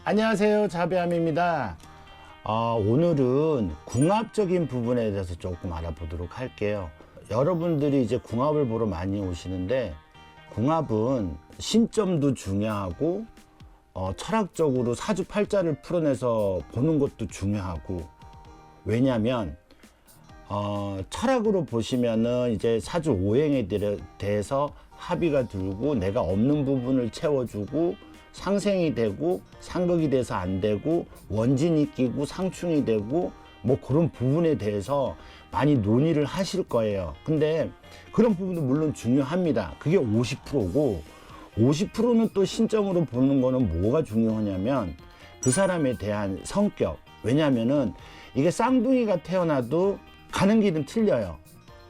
안녕하세요, 자배함입니다. 오늘은 궁합적인 부분에 대해서 조금 알아보도록 할게요. 여러분들이 이제 궁합을 보러 많이 오시는데, 궁합은 신점도 중요하고 철학적으로 사주팔자를 풀어내서 보는 것도 중요하고, 왜냐하면 철학으로 보시면은 이제 사주 오행에 대해서 합의가 들고 내가 없는 부분을 채워주고 상생이 되고 상극이 돼서 안 되고 원진이 끼고 상충이 되고 뭐 그런 부분에 대해서 많이 논의를 하실 거예요. 근데 그런 부분도 물론 중요합니다. 그게 50%고 50%는 또 신점으로 보는 거는 뭐가 중요하냐면 그 사람에 대한 성격. 왜냐면은 이게 쌍둥이가 태어나도 가는 길은 틀려요.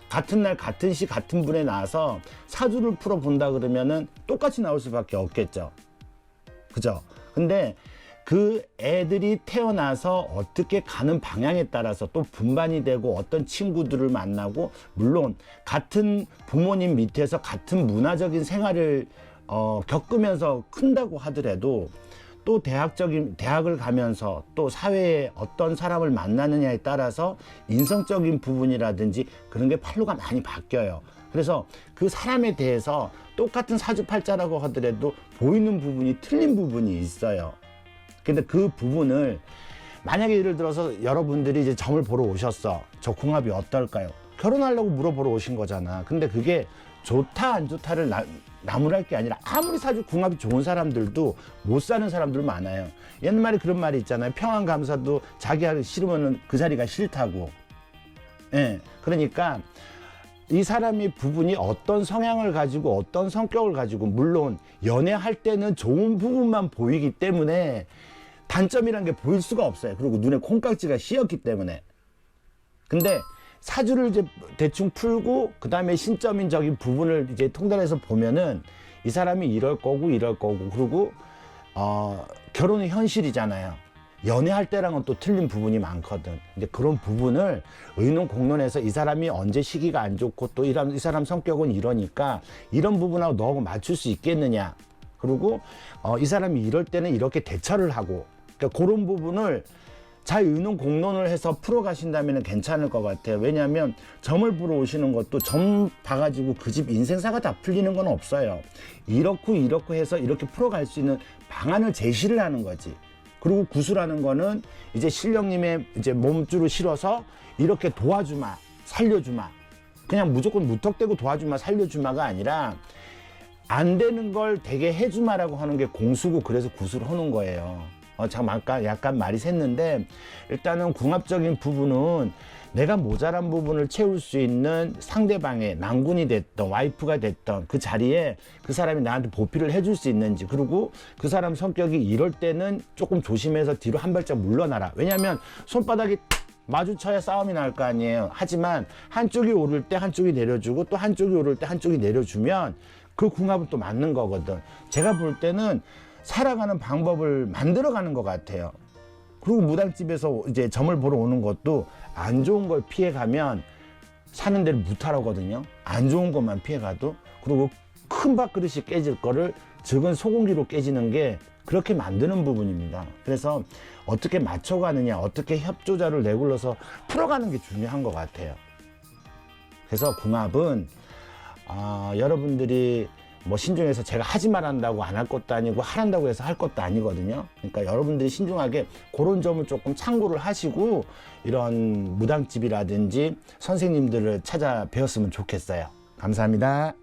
같은 날 같은 시 같은 분에 나와서 사주를 풀어 본다 그러면은 똑같이 나올 수밖에 없겠죠. 그죠? 근데 그 애들이 태어나서 어떻게 가는 방향에 따라서 또 분반이 되고 어떤 친구들을 만나고, 물론 같은 부모님 밑에서 같은 문화적인 생활을 겪으면서 큰다고 하더라도 또 대학을 가면서 또 사회에 어떤 사람을 만나느냐에 따라서 인성적인 부분이라든지 그런 게 팔로가 많이 바뀌어요. 그래서 그 사람에 대해서 똑같은 사주팔자라고 하더라도 보이는 부분이 틀린 부분이 있어요. 근데 그 부분을 만약에 예를 들어서 여러분들이 이제 점을 보러 오셨어. 저 궁합이 어떨까요? 결혼하려고 물어보러 오신 거잖아. 근데 그게 좋다 안 좋다를 나무랄 게 아니라 아무리 사주 궁합이 좋은 사람들도 못 사는 사람들 많아요. 옛말에 그런 말이 있잖아요. 평안감사도 자기가 싫으면 그 자리가 싫다고. 예. 그러니까 이 사람이 부분이 어떤 성향을 가지고 어떤 성격을 가지고, 물론 연애할 때는 좋은 부분만 보이기 때문에 단점이란 게 보일 수가 없어요. 그리고 눈에 콩깍지가 씌었기 때문에. 근데 사주를 이제 대충 풀고 그 다음에 신점인적인 부분을 이제 통달해서 보면은 이 사람이 이럴 거고 그리고 결혼은 현실이잖아요. 연애할 때랑은 또 틀린 부분이 많거든. 이제 그런 부분을 의논공론해서 이 사람이 언제 시기가 안 좋고 또 이 사람 성격은 이러니까 이런 부분하고 너하고 맞출 수 있겠느냐. 그리고 이 사람이 이럴 때는 이렇게 대처를 하고, 그러니까 그런 부분을 잘 의논공론을 해서 풀어가신다면 괜찮을 것 같아요. 왜냐하면 점을 보러 오시는 것도 점 봐가지고 그 집 인생사가 다 풀리는 건 없어요. 이렇고 해서 이렇게 풀어갈 수 있는 방안을 제시를 하는 거지. 그리고 구수라는 거는 이제 신령님의 이제 몸주를 실어서 이렇게 도와주마, 살려주마. 그냥 무조건 무턱대고 도와주마, 살려주마가 아니라 안 되는 걸 되게 해주마라고 하는 게 공수고, 그래서 구수를 하는 거예요. 잠깐 약간 말이 샜는데, 일단은 궁합적인 부분은 내가 모자란 부분을 채울 수 있는 상대방의 난군이 됐던 와이프가 됐던 그 자리에 그 사람이 나한테 보필을 해줄 수 있는지, 그리고 그 사람 성격이 이럴 때는 조금 조심해서 뒤로 한 발짝 물러나라. 왜냐하면 손바닥이 마주쳐야 싸움이 날 거 아니에요. 하지만 한쪽이 오를 때 한쪽이 내려주고 또 한쪽이 오를 때 한쪽이 내려주면 그 궁합은 또 맞는 거거든. 제가 볼 때는 살아가는 방법을 만들어가는 것 같아요. 그리고 무당집에서 이제 점을 보러 오는 것도 안 좋은 걸 피해가면 사는 데를 무탈하거든요. 안 좋은 것만 피해가도. 그리고 큰 밥그릇이 깨질 거를 적은 소고기로 깨지는 게 그렇게 만드는 부분입니다. 그래서 어떻게 맞춰가느냐, 어떻게 협조자를 내굴러서 풀어가는 게 중요한 것 같아요. 그래서 궁합은 여러분들이 뭐 신중해서 제가 하지 말한다고 안 할 것도 아니고 하란다고 해서 할 것도 아니거든요. 그러니까 여러분들이 신중하게 그런 점을 조금 참고를 하시고 이런 무당집이라든지 선생님들을 찾아 배웠으면 좋겠어요. 감사합니다.